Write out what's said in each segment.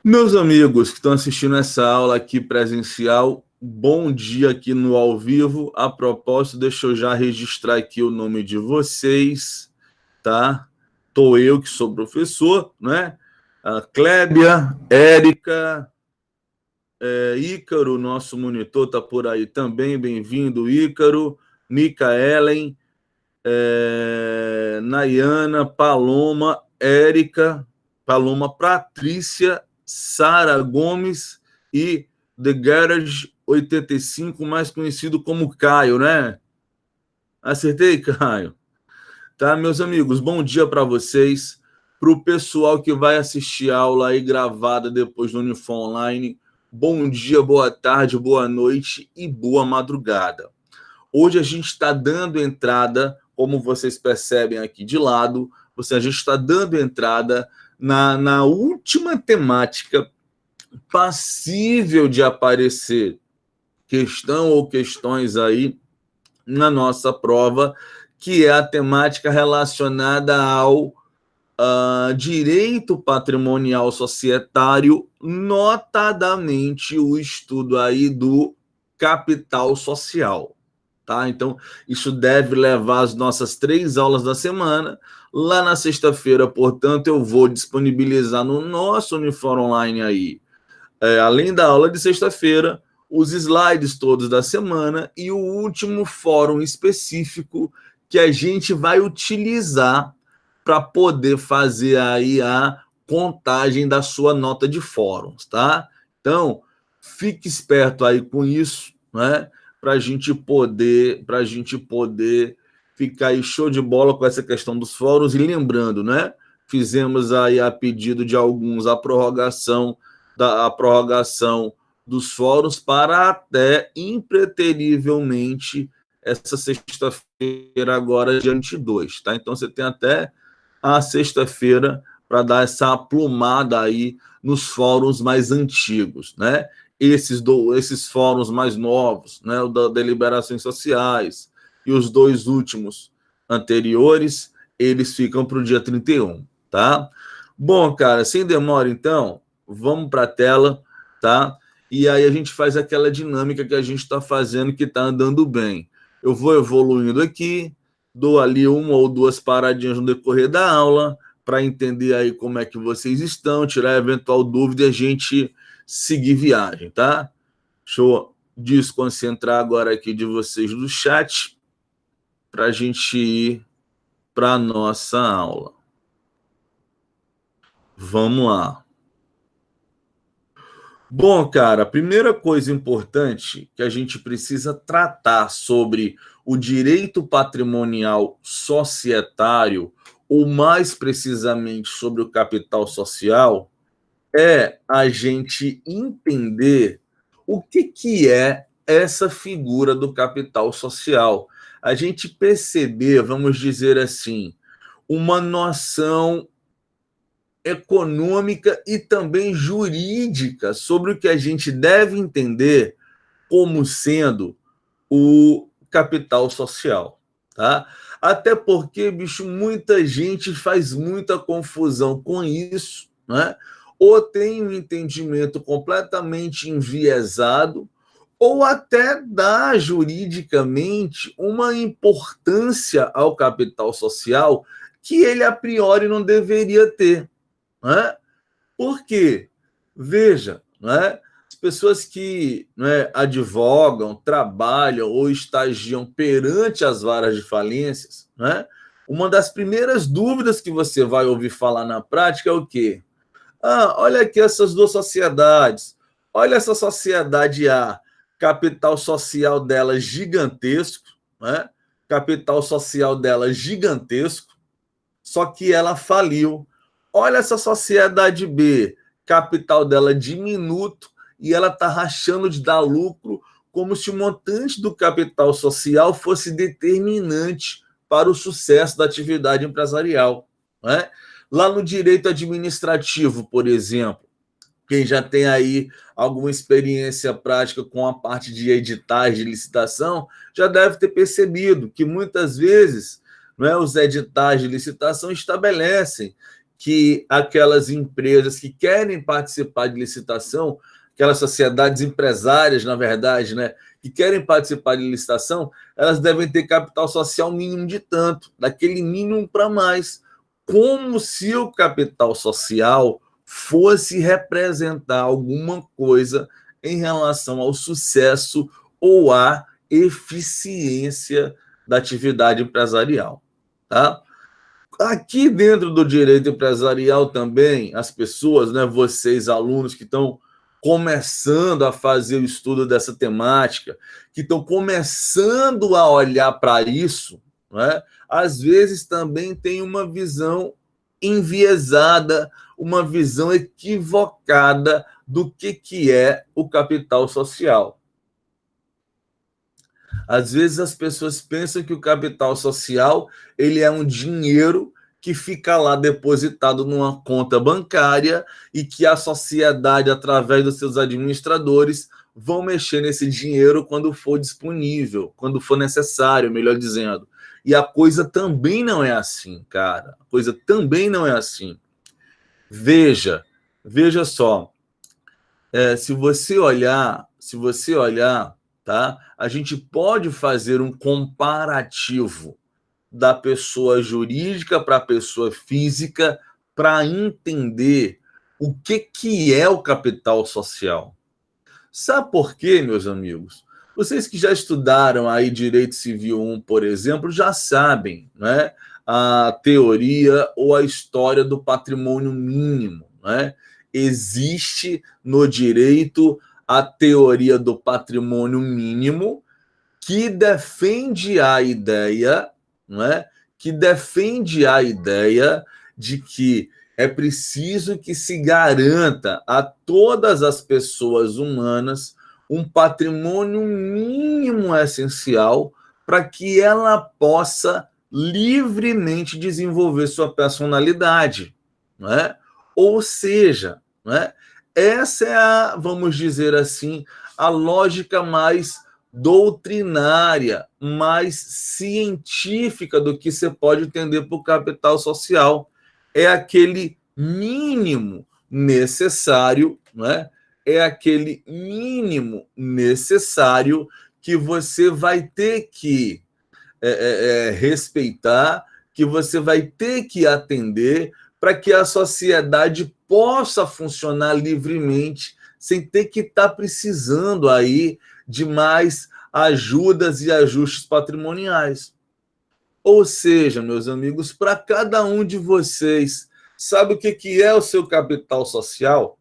Meus amigos que estão assistindo essa aula aqui presencial, bom dia aqui no ao vivo. A propósito, deixa eu já registrar aqui o nome de vocês, tá? Tô eu que sou professor, né? A Clébia, Érica, Ícaro, nosso monitor tá por aí também, bem-vindo, Ícaro, Micaelen, Nayana, Paloma, Érica, Paloma, Patrícia, Sara Gomes e The Garage 85, mais conhecido como Caio, né? Acertei, Caio? Tá, meus amigos, bom dia para vocês. Para o pessoal que vai assistir a aula aí gravada depois do Unifom Online, bom dia, boa tarde, boa noite e boa madrugada. Hoje a gente está dando entrada, como vocês percebem aqui de lado, a gente está dando entrada na última temática passível de aparecer questão ou questões aí na nossa prova, que é a temática relacionada ao direito patrimonial societário, notadamente o estudo aí do capital social. Tá? Então, isso deve levar as nossas 3 aulas da semana. Lá na sexta-feira, portanto, eu vou disponibilizar no nosso Unifor Online aí, além da aula de sexta-feira, os slides todos da semana e o último fórum específico que a gente vai utilizar para poder fazer aí a contagem da sua nota de fóruns, tá? Então, fique esperto aí com isso, né? Para a gente poder ficar aí show de bola com essa questão dos fóruns. E lembrando, né? Fizemos aí a pedido de alguns a prorrogação dos fóruns para até impreterivelmente essa sexta-feira agora, dia 22, tá? Então você tem até a sexta-feira para dar essa aplumada aí nos fóruns mais antigos, né? Esses fóruns mais novos, né? O da deliberações sociais e os 2 últimos anteriores, eles ficam para o dia 31, tá? Bom, cara, sem demora, então, vamos para a tela, tá? E aí a gente faz aquela dinâmica que a gente está fazendo, que está andando bem. Eu vou evoluindo aqui, dou ali 1 ou 2 paradinhas no decorrer da aula, para entender aí como é que vocês estão, tirar eventual dúvida e a gente seguir viagem, tá? Deixa eu desconcentrar agora aqui de vocês do chat, para a gente ir para a nossa aula. Vamos lá. Bom, cara, a primeira coisa importante que a gente precisa tratar sobre o direito patrimonial societário, ou mais precisamente sobre o capital social, é a gente entender o que é essa figura do capital social. A gente perceber, vamos dizer assim, uma noção econômica e também jurídica sobre o que a gente deve entender como sendo o capital social, tá? Até porque, bicho, muita gente faz muita confusão com isso, né? Ou tem um entendimento completamente enviesado, ou até dá juridicamente uma importância ao capital social que ele a priori não deveria ter, né? Por quê? Veja, né? As pessoas que, né, advogam, trabalham ou estagiam perante as varas de falências, né? Uma das primeiras dúvidas que você vai ouvir falar na prática é o quê? Ah, olha aqui essas 2 sociedades. Olha essa sociedade A, capital social dela gigantesco, né? Capital social dela gigantesco, só que ela faliu. Olha essa sociedade B, capital dela diminuto, e ela está rachando de dar lucro, como se o montante do capital social fosse determinante para o sucesso da atividade empresarial, né? Lá no direito administrativo, por exemplo, quem já tem aí alguma experiência prática com a parte de editais de licitação, já deve ter percebido que muitas vezes, não é, os editais de licitação estabelecem que aquelas empresas que querem participar de licitação, aquelas sociedades empresárias, na verdade, né, que querem participar de licitação, elas devem ter capital social mínimo de tanto, daquele mínimo para mais, como se o capital social fosse representar alguma coisa em relação ao sucesso ou à eficiência da atividade empresarial, tá? Aqui dentro do direito empresarial também, as pessoas, né, vocês alunos que estão começando a fazer o estudo dessa temática, que estão começando a olhar para isso, né, às vezes também tem uma visão enviesada, uma visão equivocada do que é o capital social. Às vezes as pessoas pensam que o capital social ele é um dinheiro que fica lá depositado numa conta bancária e que a sociedade, através dos seus administradores, vão mexer nesse dinheiro quando for disponível, quando for necessário, melhor dizendo. E a coisa também não é assim, cara. A coisa também não é assim. Veja só. Se você olhar, tá? A gente pode fazer um comparativo da pessoa jurídica para a pessoa física para entender o que é o capital social. Sabe por quê, meus amigos? Vocês que já estudaram aí Direito Civil 1, por exemplo, já sabem, né, a teoria ou a história do patrimônio mínimo, né? Existe no direito a teoria do patrimônio mínimo que defende a ideia, não é? Que defende a ideia de que é preciso que se garanta a todas as pessoas humanas um patrimônio mínimo essencial para que ela possa livremente desenvolver sua personalidade, não é? Ou seja, não é? Essa é a, vamos dizer assim, a lógica mais doutrinária, mais científica do que você pode entender por capital social. É aquele mínimo necessário, né? É aquele mínimo necessário que você vai ter que respeitar, que você vai ter que atender para que a sociedade possa funcionar livremente, sem ter que estar precisando aí de mais ajudas e ajustes patrimoniais. Ou seja, meus amigos, para cada um de vocês, sabe o que é o seu capital social?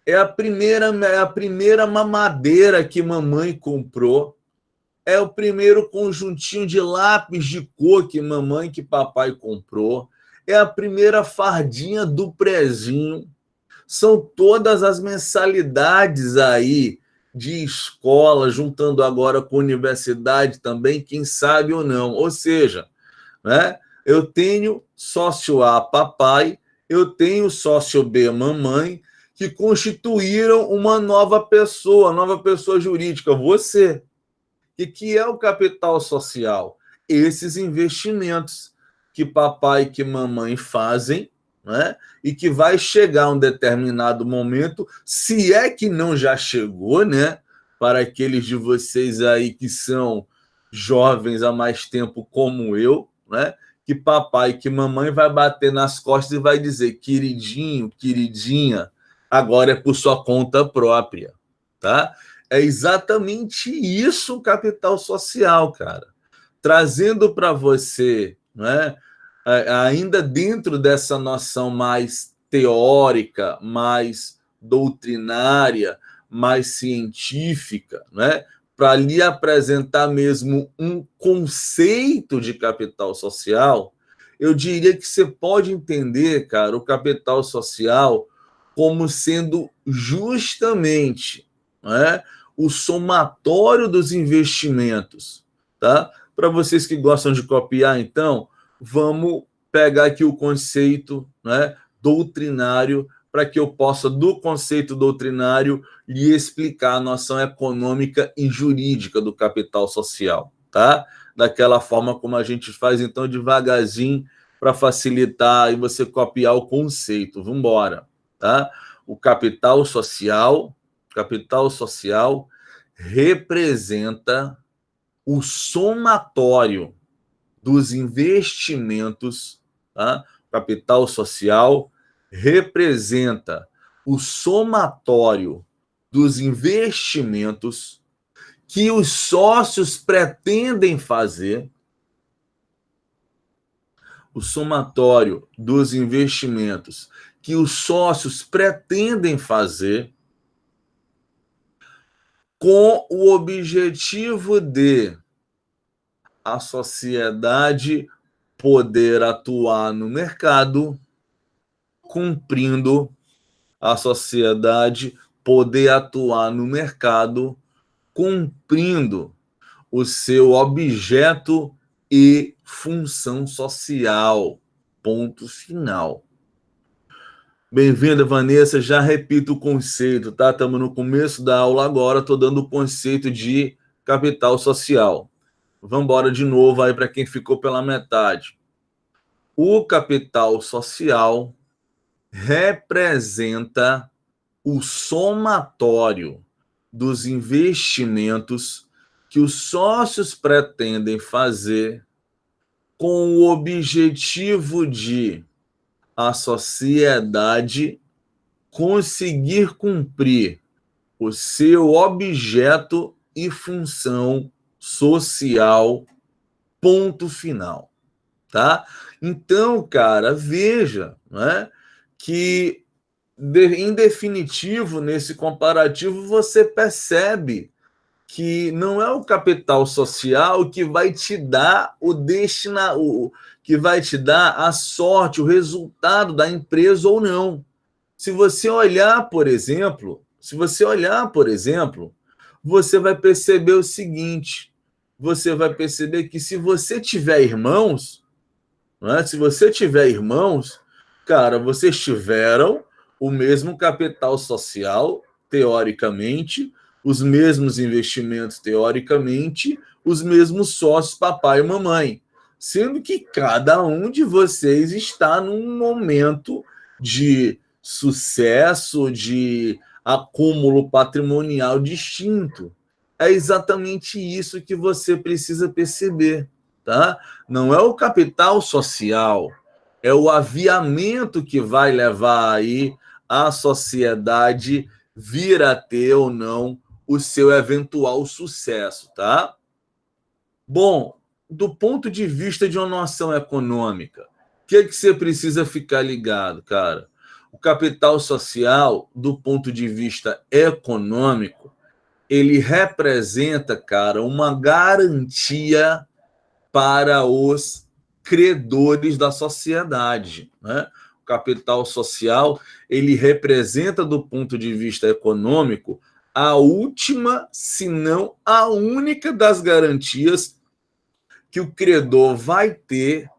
É a primeira mamadeira que mamãe comprou, é o primeiro conjuntinho de lápis de cor que mamãe que papai comprou, é a primeira fardinha do prezinho, são todas as mensalidades aí de escola, juntando agora com universidade também, quem sabe ou não. Ou seja, né, eu tenho sócio A, papai, eu tenho sócio B, mamãe, que constituíram uma nova pessoa jurídica, você. O que é o capital social? Esses investimentos que papai e que mamãe fazem, né? E que vai chegar um determinado momento, se é que não já chegou, né? Para aqueles de vocês aí que são jovens há mais tempo como eu, né? Que papai, que mamãe vai bater nas costas e vai dizer, queridinho, queridinha, agora é por sua conta própria, tá? É exatamente isso o capital social, cara. Trazendo para você, né, ainda dentro dessa noção mais teórica, mais doutrinária, mais científica, né, para lhe apresentar mesmo um conceito de capital social, eu diria que você pode entender, cara, o capital social como sendo justamente, né, o somatório dos investimentos, tá? Para vocês que gostam de copiar, então, vamos pegar aqui o conceito, né, doutrinário, para que eu possa, do conceito doutrinário, lhe explicar a noção econômica e jurídica do capital social, tá? Daquela forma como a gente faz, então, devagarzinho, para facilitar e você copiar o conceito. Vamos embora, tá? O capital social representa o somatório dos investimentos, tá? Capital social representa o somatório dos investimentos que os sócios pretendem fazer, o somatório dos investimentos que os sócios pretendem fazer com o objetivo de a sociedade poder atuar no mercado, cumprindo a sociedade poder atuar no mercado, cumprindo o seu objeto e função social. Ponto final. Bem-vinda, Vanessa. Já repito o conceito, tá? Estamos no começo da aula agora, estou dando o conceito de capital social. Vamos embora de novo aí para quem ficou pela metade. O capital social representa o somatório dos investimentos que os sócios pretendem fazer com o objetivo de a sociedade conseguir cumprir o seu objeto e função social, ponto final, tá? Então, cara, veja, né, que em definitivo, nesse comparativo, você percebe que não é o capital social que vai te dar que vai te dar a sorte, o resultado da empresa ou não. Se você olhar, por exemplo, você vai perceber o seguinte: você vai perceber que se você tiver irmãos, né, cara, vocês tiveram o mesmo capital social, teoricamente, os mesmos investimentos, teoricamente, os mesmos sócios, papai e mamãe. Sendo que cada um de vocês está num momento de sucesso, de acúmulo patrimonial distinto. É exatamente isso que você precisa perceber, tá? Não é o capital social, é o aviamento que vai levar aí a sociedade vir a ter ou não o seu eventual sucesso, tá? Bom, do ponto de vista de uma noção econômica, o que você precisa ficar ligado, cara? O capital social, do ponto de vista econômico, ele representa, cara, uma garantia para os credores da sociedade, né? O capital social, ele representa, do ponto de vista econômico, a última, se não a única das garantias que o credor vai ter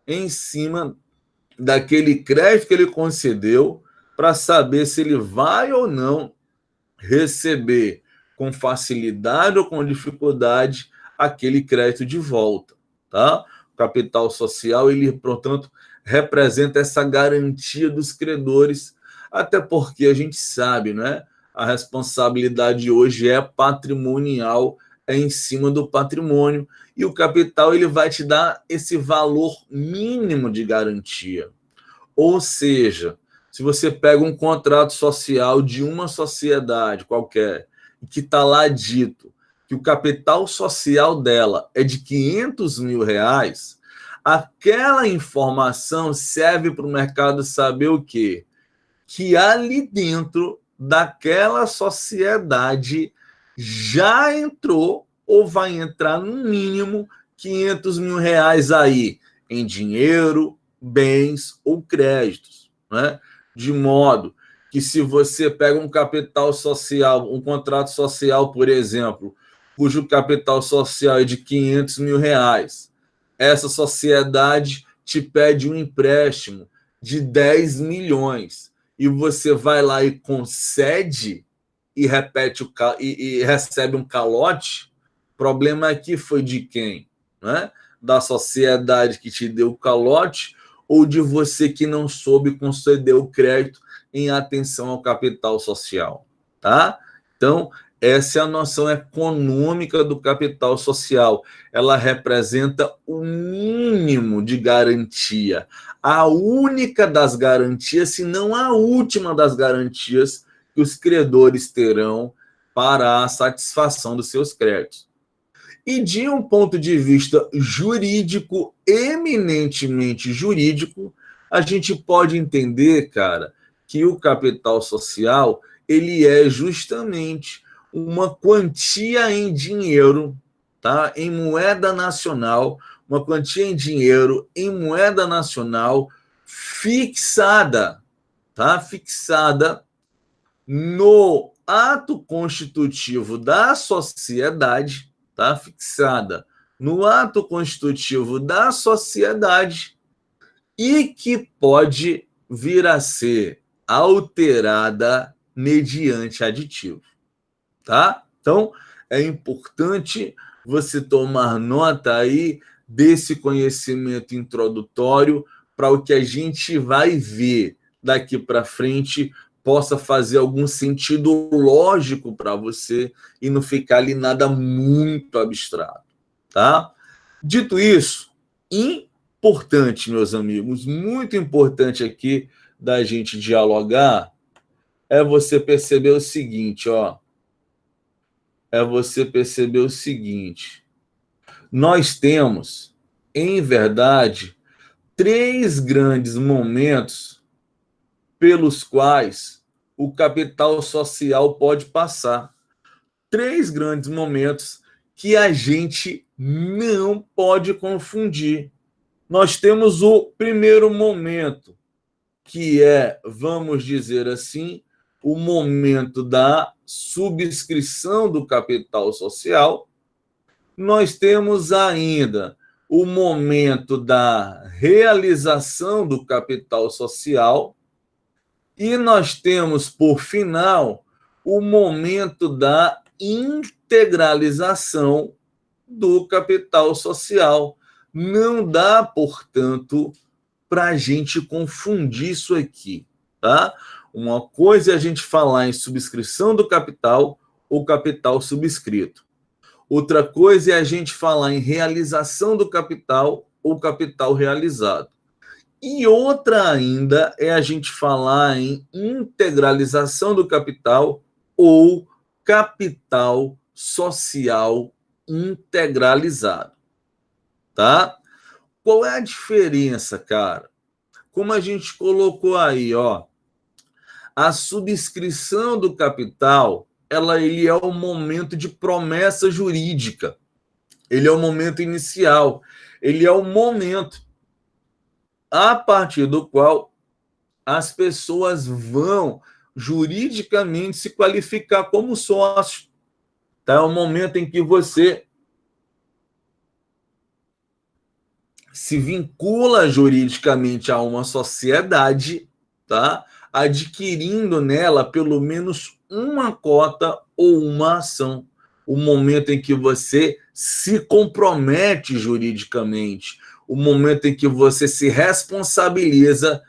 em cima daquele crédito que ele concedeu para saber se ele vai ou não receber com facilidade ou com dificuldade aquele crédito de volta, tá? O capital social, ele, portanto, representa essa garantia dos credores, até porque a gente sabe, né? A responsabilidade hoje é patrimonial, é em cima do patrimônio, e o capital ele vai te dar esse valor mínimo de garantia. Ou seja, se você pega um contrato social de uma sociedade qualquer, que está lá dito que o capital social dela é de R$500 mil, aquela informação serve para o mercado saber o quê? Que ali dentro daquela sociedade já entrou ou vai entrar no mínimo R$500 mil aí em dinheiro, bens ou créditos, né? De modo que se você pega um capital social, um contrato social, por exemplo, cujo capital social é de R$500 mil, essa sociedade te pede um empréstimo de 10 milhões e você vai lá e concede e repete e recebe um calote, o problema aqui foi de quem? Né? Da sociedade que te deu o calote ou de você que não soube conceder o crédito em atenção ao capital social, tá? Então, essa é a noção econômica do capital social. Ela representa o mínimo de garantia, a única das garantias, se não a última das garantias que os credores terão para a satisfação dos seus créditos. E de um ponto de vista jurídico, eminentemente jurídico, a gente pode entender, cara, que o capital social ele é justamente uma quantia em dinheiro, tá? Em moeda nacional, uma quantia em dinheiro em moeda nacional fixada, tá? Fixada no ato constitutivo da sociedade, tá? Fixada no ato constitutivo da sociedade e que pode vir a ser alterada mediante aditivo, tá? Então, é importante você tomar nota aí desse conhecimento introdutório para o que a gente vai ver daqui para frente possa fazer algum sentido lógico para você e não ficar ali nada muito abstrato, tá? Dito isso, importante, meus amigos, muito importante aqui da gente dialogar é você perceber o seguinte, ó. É você perceber o seguinte: nós temos, em verdade, três grandes momentos pelos quais o capital social pode passar. Três grandes momentos que a gente não pode confundir. Nós temos o primeiro momento, que é, vamos dizer assim, o momento da subscrição do capital social. Nós temos ainda o momento da realização do capital social e nós temos, por final, o momento da integralização do capital social. Não dá, portanto, para a gente confundir isso aqui, tá? Uma coisa é a gente falar em subscrição do capital ou capital subscrito. Outra coisa é a gente falar em realização do capital ou capital realizado. E outra ainda é a gente falar em integralização do capital ou capital social integralizado, tá? Qual é a diferença, cara? Como a gente colocou aí, ó, a subscrição do capital, ele é o momento de promessa jurídica. Ele é o momento inicial. Ele é o momento a partir do qual as pessoas vão juridicamente se qualificar como sócio. Tá? É o momento em que você se vincula juridicamente a uma sociedade, tá? Adquirindo nela pelo menos uma cota ou uma ação. O momento em que você se compromete juridicamente, o momento em que você se responsabiliza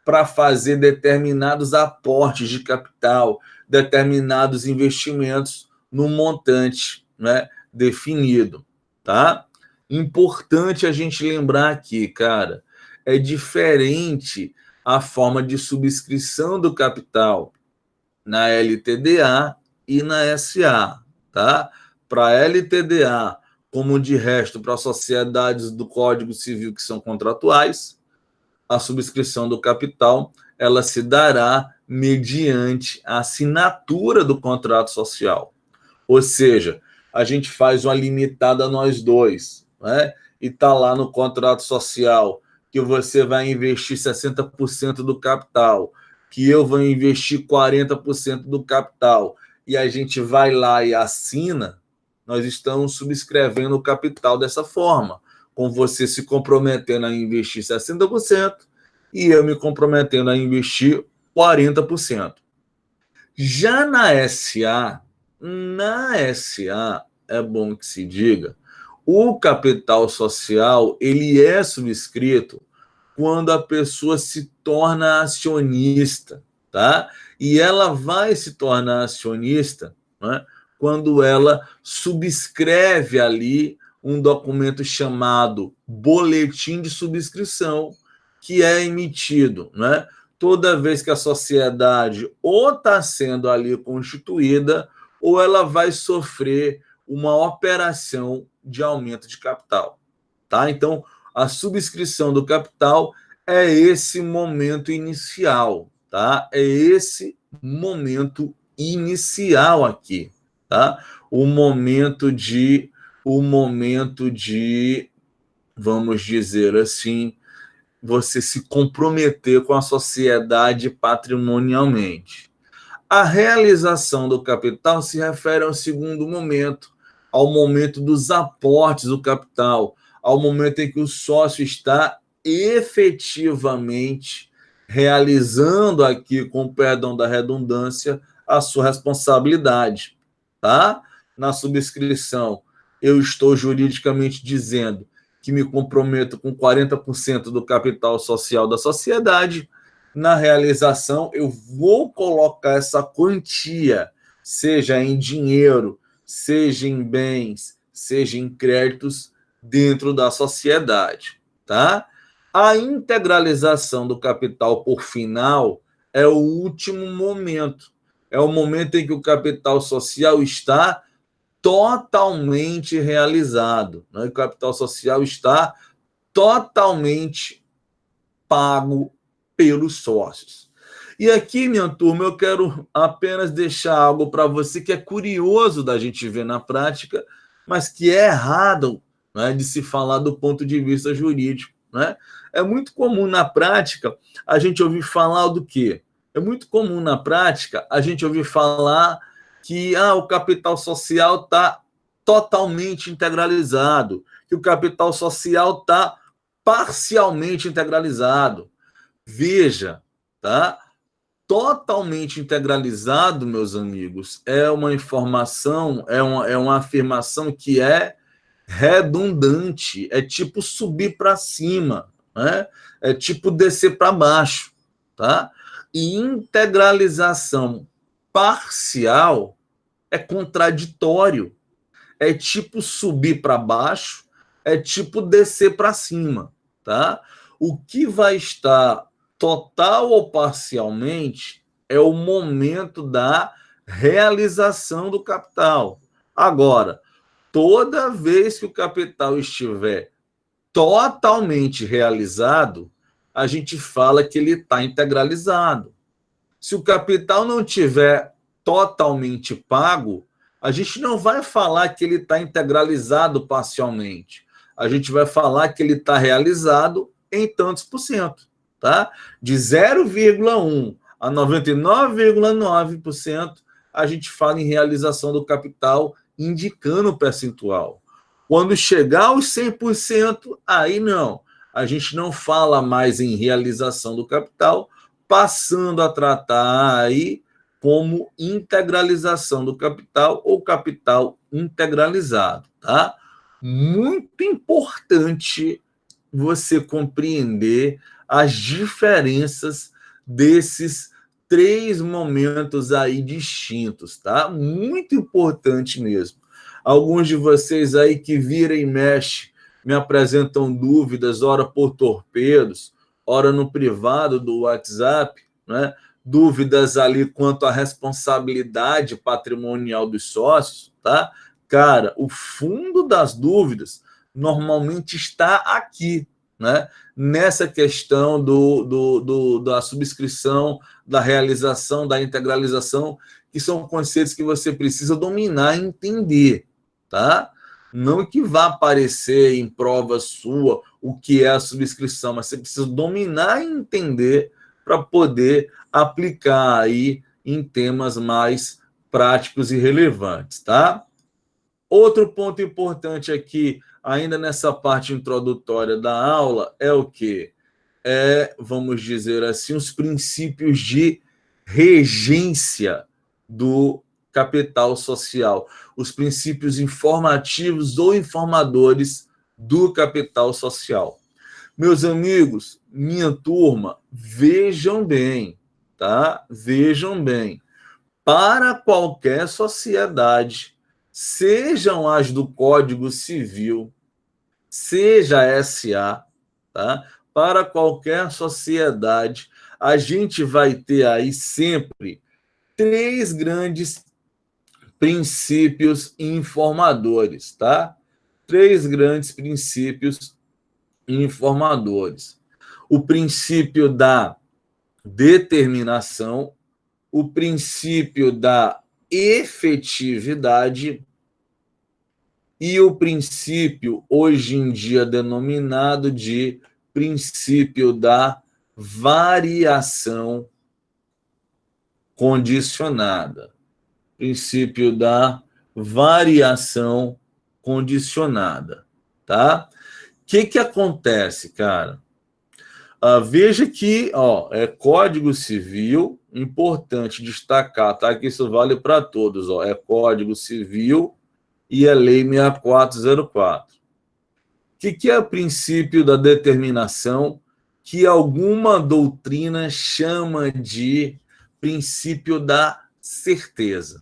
para fazer determinados aportes de capital, determinados investimentos no montante, né, definido, tá? Importante a gente lembrar aqui, cara, é diferente a forma de subscrição do capital na LTDA e na SA, tá? Para a LTDA, como de resto para sociedades do Código Civil que são contratuais, a subscrição do capital ela se dará mediante a assinatura do contrato social. Ou seja, a gente faz uma limitada nós dois, né? E está lá no contrato social que você vai investir 60% do capital, que eu vou investir 40% do capital, e a gente vai lá e assina, nós estamos subscrevendo o capital dessa forma, com você se comprometendo a investir 60% e eu me comprometendo a investir 40%. Já na SA, é bom que se diga, o capital social ele é subscrito quando a pessoa se torna acionista, tá? E ela vai se tornar acionista, né, quando ela subscreve ali um documento chamado boletim de subscrição, que é emitido, né, toda vez que a sociedade ou está sendo ali constituída, ou ela vai sofrer uma operação de aumento de capital, tá? Então, a subscrição do capital é esse momento inicial, tá? É esse momento inicial aqui, tá? O momento de, vamos dizer assim, você se comprometer com a sociedade patrimonialmente. A realização do capital se refere ao segundo momento, ao momento dos aportes do capital, ao momento em que o sócio está efetivamente realizando aqui, com perdão da redundância, a sua responsabilidade, tá? Na subscrição, eu estou juridicamente dizendo que me comprometo com 40% do capital social da sociedade. Na realização, eu vou colocar essa quantia, seja em dinheiro, seja em bens, seja em créditos, dentro da sociedade, tá? A integralização do capital por final é o último momento. É o momento em que o capital social está totalmente realizado, né? O capital social está totalmente pago pelos sócios. E aqui, minha turma, eu quero apenas deixar algo para você que é curioso da gente ver na prática, mas que é errado, né, de se falar do ponto de vista jurídico, né? É muito comum na prática a gente ouvir falar do quê? É muito comum na prática a gente ouvir falar que o capital social está totalmente integralizado, que o capital social está parcialmente integralizado. Veja, tá? Totalmente integralizado, meus amigos, é uma informação, é uma afirmação que é redundante, é tipo subir para cima, né? É tipo descer para baixo, tá? E integralização parcial é contraditório, é tipo subir para baixo, é tipo descer para cima, tá? O que vai estar total ou parcialmente é o momento da realização do capital. Agora, toda vez que o capital estiver totalmente realizado, a gente fala que ele está integralizado. Se o capital não tiver totalmente pago, a gente não vai falar que ele está integralizado parcialmente. A gente vai falar que ele está realizado em tantos por cento, tá? De 0,1 a 99,9%, a gente fala em realização do capital, indicando o percentual. Quando chegar aos 100%, aí não. A gente não fala mais em realização do capital, passando a tratar aí como integralização do capital ou capital integralizado, tá? Muito importante você compreender as diferenças desses três momentos aí distintos, tá? Muito importante mesmo. Alguns de vocês aí que vira e mexe me apresentam dúvidas, ora por torpedos, ora no privado do WhatsApp, né? Dúvidas ali quanto à responsabilidade patrimonial dos sócios, tá? Cara, o fundo das dúvidas normalmente está aqui, né? Nessa questão da subscrição, da realização, da integralização, que são conceitos que você precisa dominar e entender, tá? Não que vá aparecer em prova sua o que é a subscrição, mas você precisa dominar e entender para poder aplicar aí em temas mais práticos e relevantes, tá? Outro ponto importante aqui, ainda nessa parte introdutória da aula, é o quê? Vamos dizer assim, os princípios de regência do capital social, os princípios informativos ou informadores do capital social. Meus amigos, minha turma, vejam bem, tá? Vejam bem. Para qualquer sociedade, sejam as do Código Civil, seja a SA, tá? Para qualquer sociedade, a gente vai ter aí sempre três grandes princípios informadores, tá? Três grandes princípios informadores. O princípio da determinação, o princípio da efetividade e o princípio, hoje em dia denominado de princípio da variação condicionada. Princípio da variação condicionada, tá? O que acontece, cara? Veja que é Código Civil, importante destacar, tá? Que isso vale para todos, é Código Civil e a Lei 6404. O que é o princípio da determinação que alguma doutrina chama de princípio da certeza?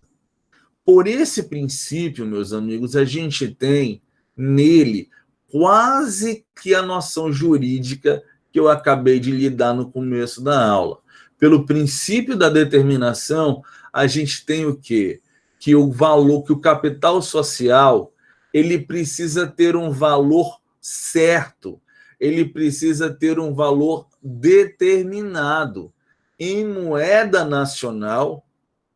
Por esse princípio, meus amigos, a gente tem nele quase que a noção jurídica que eu acabei de lhe dar no começo da aula. Pelo princípio da determinação, a gente tem o quê? Que o valor, que o capital social, ele precisa ter um valor certo, ele precisa ter um valor determinado em moeda nacional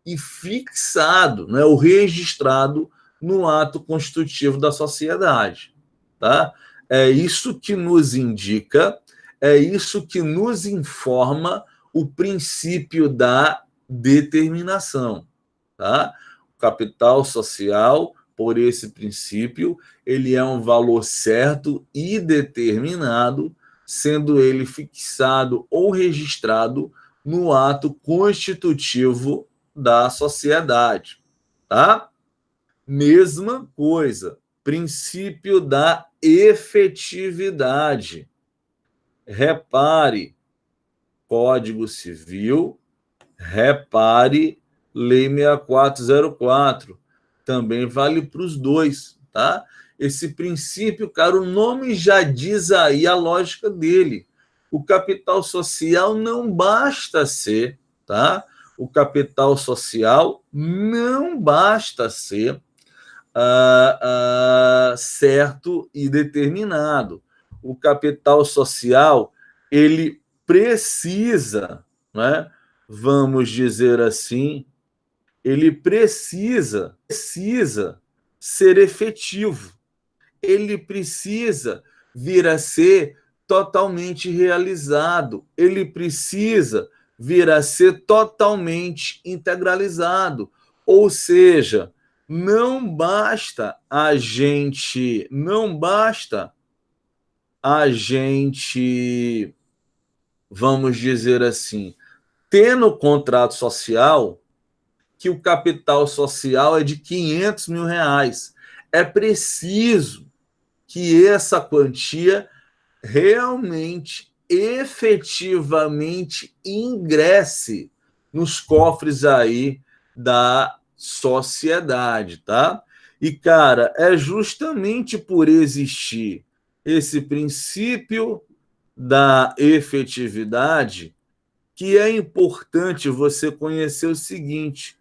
e fixado, né, ou registrado no ato constitutivo da sociedade. Tá? É isso que nos indica, é isso que nos informa o princípio da determinação. Tá? O capital social, por esse princípio, ele é um valor certo e determinado, sendo ele fixado ou registrado no ato constitutivo da sociedade, tá? Mesma coisa, princípio da efetividade. Repare, Código Civil, repare, Lei 6404, também vale para os dois, tá? Esse princípio, cara, o nome já diz aí a lógica dele. O capital social não basta ser, tá? O capital social não basta ser certo e determinado. O capital social, ele precisa, né, vamos dizer assim, ele precisa ser efetivo. Ele precisa vir a ser totalmente realizado. Ele precisa vir a ser totalmente integralizado. Ou seja, não basta a gente, vamos dizer assim, ter no contrato social que o capital social é de R$500 mil. É preciso que essa quantia realmente, efetivamente ingresse nos cofres aí da sociedade, tá? E, cara, é justamente por existir esse princípio da efetividade que é importante você conhecer o seguinte: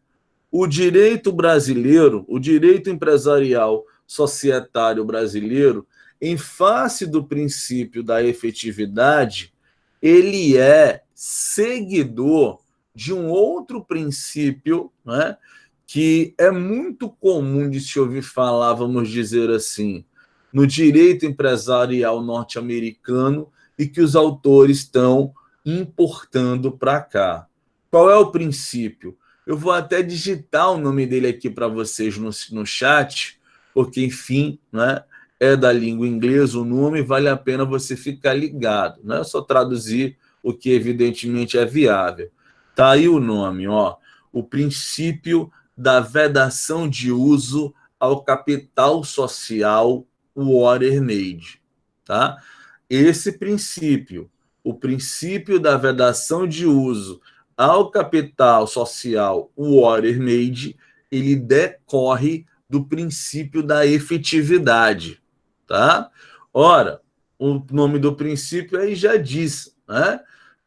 o direito brasileiro, o direito empresarial societário brasileiro, em face do princípio da efetividade, ele é seguidor de um outro princípio, né, que é muito comum de se ouvir falar, vamos dizer assim, no direito empresarial norte-americano e que os autores estão importando para cá. Qual é o princípio? Eu vou até digitar o nome dele aqui para vocês no chat, porque, enfim, né, é da língua inglesa o nome, vale a pena você ficar ligado. Não é só traduzir o que evidentemente é viável. Está aí o nome, ó, o princípio da vedação de uso ao capital social water-made. Tá? Esse princípio, o princípio da vedação de uso ao capital social water-made, ele decorre do princípio da efetividade, tá? Ora, o nome do princípio aí já diz, né?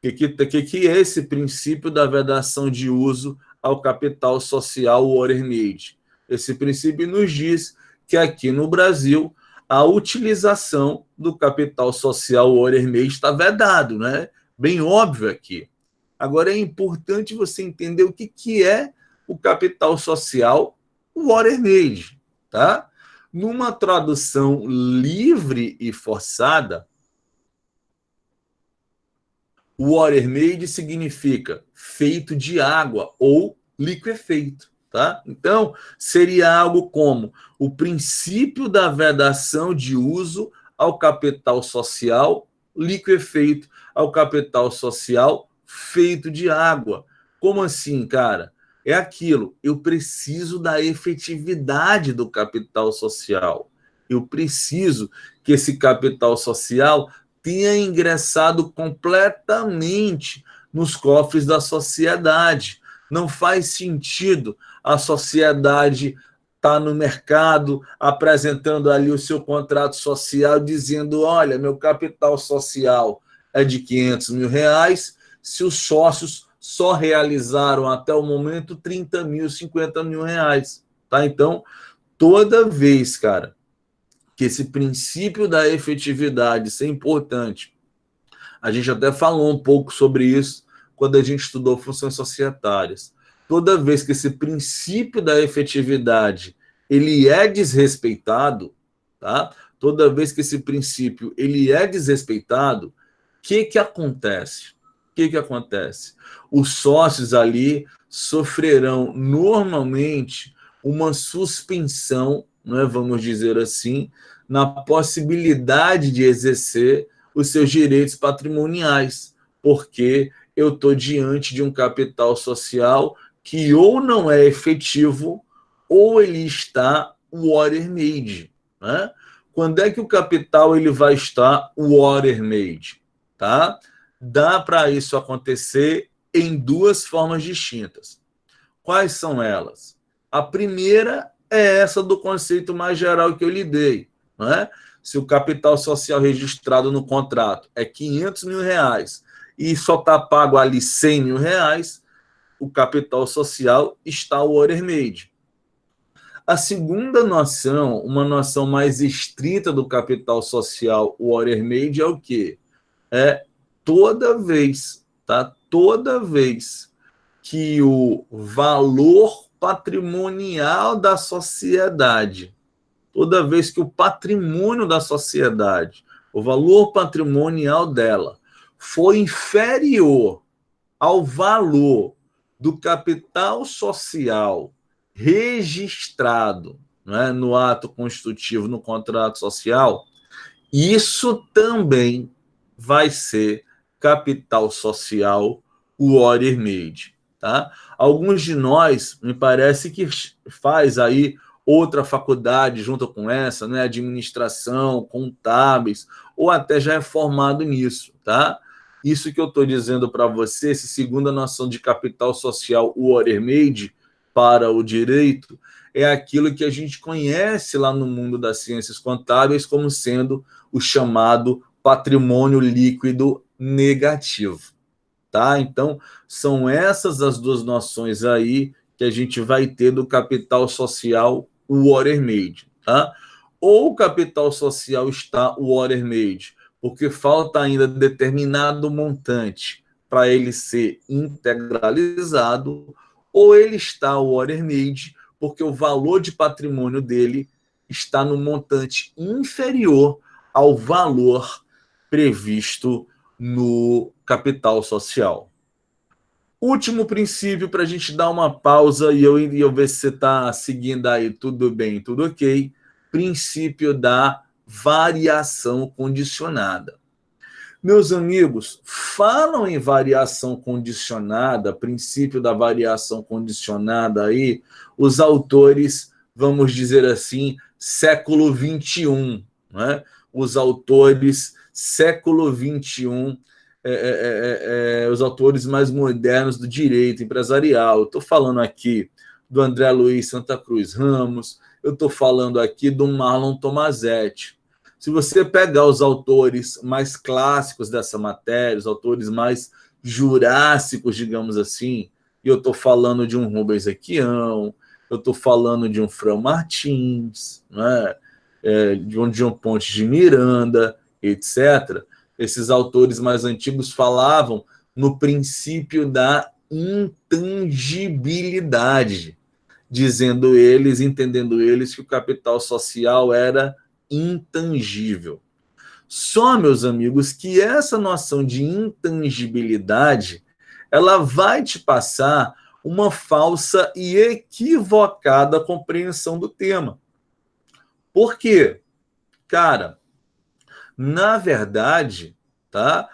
O que é esse princípio da vedação de uso ao capital social water-made? Esse princípio nos diz que aqui no Brasil a utilização do capital social water-made está vedado, né? Bem óbvio aqui. Agora é importante você entender o que é o capital social water-made, tá? Numa tradução livre e forçada, water-made significa feito de água ou liquefeito, tá? Então, seria algo como o princípio da vedação de uso ao capital social liquefeito, ao capital social feito de água. Como assim, cara? É aquilo, eu preciso da efetividade do capital social. Eu preciso que esse capital social tenha ingressado completamente nos cofres da sociedade. Não faz sentido a sociedade estar no mercado apresentando ali o seu contrato social, dizendo: olha, meu capital social é de R$ 500 mil, se os sócios só realizaram até o momento 30 mil, 50 mil reais. Tá? Então, toda vez, cara, que esse princípio da efetividade, isso é importante. A gente até falou um pouco sobre isso quando a gente estudou funções societárias. Toda vez que esse princípio da efetividade ele é desrespeitado, tá? Toda vez que esse princípio ele é desrespeitado, o que acontece? O que acontece? Os sócios ali sofrerão normalmente uma suspensão, né, vamos dizer assim, na possibilidade de exercer os seus direitos patrimoniais, porque eu estou diante de um capital social que ou não é efetivo ou ele está water-made, né? Quando é que o capital ele vai estar water-made? Tá? Dá para isso acontecer em duas formas distintas. Quais são elas? A primeira é essa do conceito mais geral que eu lhe dei, não é? Se o capital social registrado no contrato é R$ 500 mil e só está pago ali R$ 100 mil, o capital social está water-made. A segunda noção, uma noção mais estrita do capital social water-made é o quê? É toda vez, tá? Toda vez que o valor patrimonial da sociedade, toda vez que o patrimônio da sociedade, o valor patrimonial dela, for inferior ao valor do capital social registrado, né, no ato constitutivo, no contrato social, isso também vai ser capital social water-made, tá? Alguns de nós, me parece que faz aí outra faculdade junto com essa, né, administração, contábeis, ou até já é formado nisso, tá? Isso que eu estou dizendo para você, essa segunda noção de capital social water-made para o direito, é aquilo que a gente conhece lá no mundo das ciências contábeis como sendo o chamado patrimônio líquido negativo, tá? Então, são essas as duas noções aí que a gente vai ter do capital social water-made, tá? Ou o capital social está water-made, porque falta ainda determinado montante para ele ser integralizado, ou ele está water-made porque o valor de patrimônio dele está no montante inferior ao valor previsto no capital social. Último princípio para a gente dar uma pausa e eu ver se você está seguindo aí tudo bem, tudo ok. Princípio da variação condicionada. Meus amigos, falam em variação condicionada, princípio da variação condicionada aí, os autores, vamos dizer assim, século XXI, né? Os autores século XXI, os autores mais modernos do direito empresarial. Eu estou falando aqui do André Luiz Santa Cruz Ramos, eu estou falando aqui do Marlon Tomazetti. Se você pegar os autores mais clássicos dessa matéria, os autores mais jurássicos, digamos assim, e eu estou falando de um Rubens Equião, eu estou falando de um Frão Martins, né? De um João Pontes de Miranda, etc. Esses autores mais antigos falavam no princípio da intangibilidade, dizendo eles, entendendo eles, que o capital social era intangível. Só, meus amigos, que essa noção de intangibilidade, ela vai te passar uma falsa e equivocada compreensão do tema. Por quê? Cara, na verdade, tá?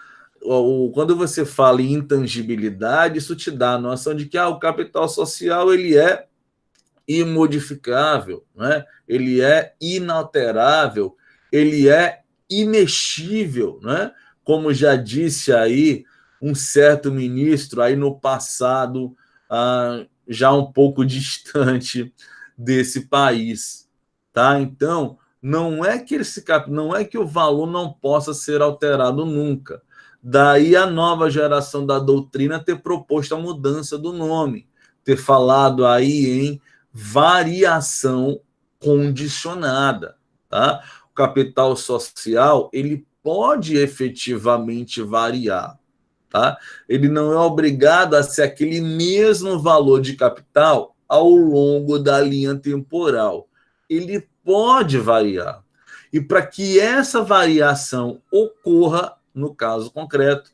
Quando você fala em intangibilidade, isso te dá a noção de que o capital social ele é imodificável, né? Ele é inalterável, ele é imexível, né? Como já disse aí um certo ministro aí no passado, já um pouco distante desse país, tá? Então, não é que o valor não possa ser alterado nunca. Daí a nova geração da doutrina ter proposto a mudança do nome, ter falado aí em variação condicionada, tá? O capital social, ele pode efetivamente variar, tá? Ele não é obrigado a ser aquele mesmo valor de capital ao longo da linha temporal. Ele pode variar. E para que essa variação ocorra, no caso concreto,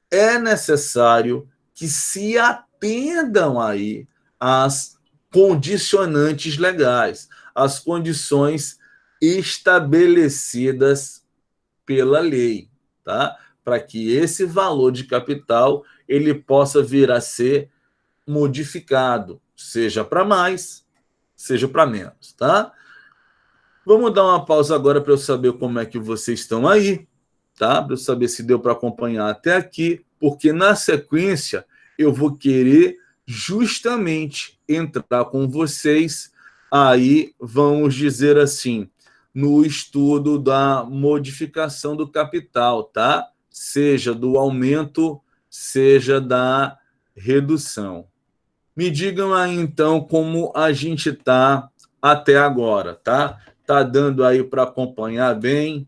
é necessário que se atendam aí às condicionantes legais, as condições estabelecidas pela lei, tá? Para que esse valor de capital ele possa vir a ser modificado, seja para mais, seja para menos, tá? Vamos dar uma pausa agora para eu saber como é que vocês estão aí, tá? Para eu saber se deu para acompanhar até aqui, porque na sequência eu vou querer justamente entrar com vocês aí, vamos dizer assim, no estudo da modificação do capital, tá? Seja do aumento, seja da redução. Me digam aí então como a gente está até agora, tá? Tá dando aí para acompanhar bem?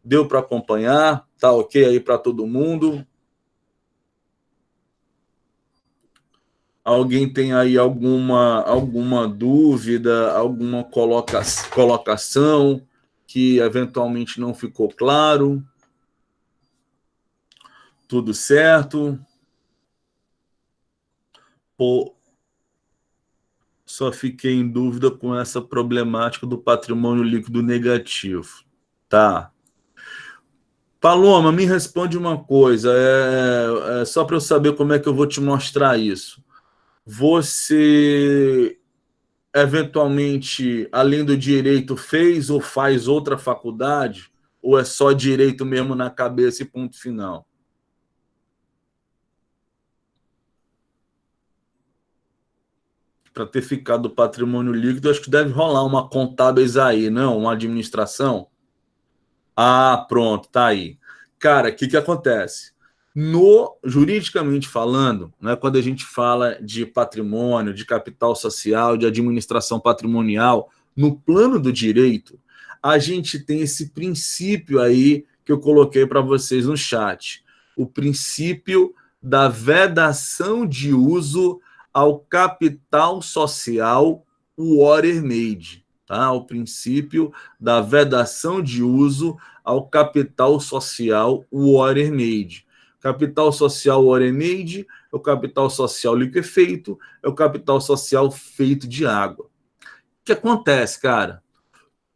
Deu para acompanhar? Tá ok aí para todo mundo? Alguém tem aí alguma dúvida, alguma colocação que eventualmente não ficou claro? Tudo certo? Pô, só fiquei em dúvida com essa problemática do patrimônio líquido negativo. Tá. Paloma, me responde uma coisa, só para eu saber como é que eu vou te mostrar isso. Você, eventualmente, além do direito, fez ou faz outra faculdade? Ou é só direito mesmo na cabeça e ponto final? Para ter ficado patrimônio líquido, acho que deve rolar uma contábeis aí, não? Uma administração? Pronto, tá aí. Cara, o que acontece? Juridicamente falando, né, quando a gente fala de patrimônio, de capital social, de administração patrimonial, no plano do direito, a gente tem esse princípio aí que eu coloquei para vocês no chat. O princípio da vedação de uso ao capital social water-made. Tá? O princípio da vedação de uso ao capital social water-made. Capital social water-made é o capital social liquefeito, é o capital social feito de água. O que acontece, cara?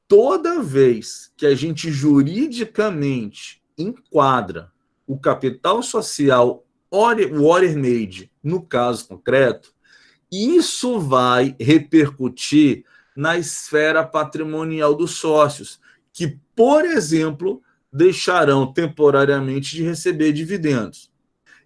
Toda vez que a gente juridicamente enquadra o capital social water-made no caso concreto, isso vai repercutir na esfera patrimonial dos sócios, que, por exemplo, deixarão temporariamente de receber dividendos.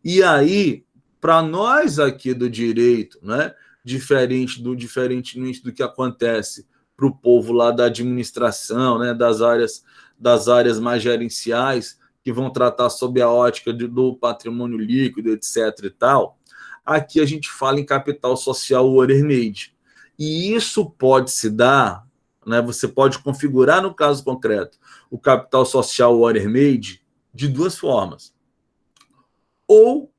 E aí, para nós aqui do direito, né, diferentemente do que acontece para o povo lá da administração, né, das áreas mais gerenciais, que vão tratar sob a ótica do patrimônio líquido, etc. e tal, aqui a gente fala em capital social order-made. E isso pode se dar, né, você pode configurar no caso concreto o capital social order-made de duas formas. Ou,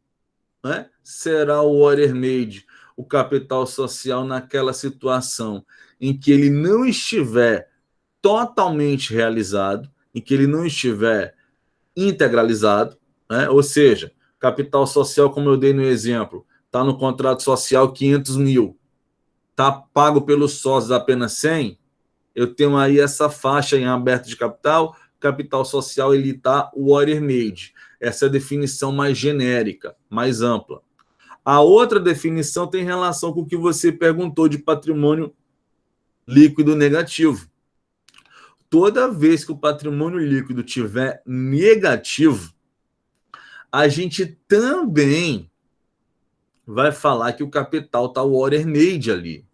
né, será o order-made o capital social naquela situação em que ele não estiver totalmente realizado, em que ele não estiver integralizado, né? Ou seja, capital social, como eu dei no exemplo, está no contrato social 500 mil, está pago pelos sócios apenas 100, eu tenho aí essa faixa em aberto de capital social ele está order-made. Essa é a definição mais genérica, mais ampla. A outra definição tem relação com o que você perguntou de patrimônio líquido negativo. Toda vez que o patrimônio líquido tiver negativo, a gente também vai falar que o capital está order-made ali.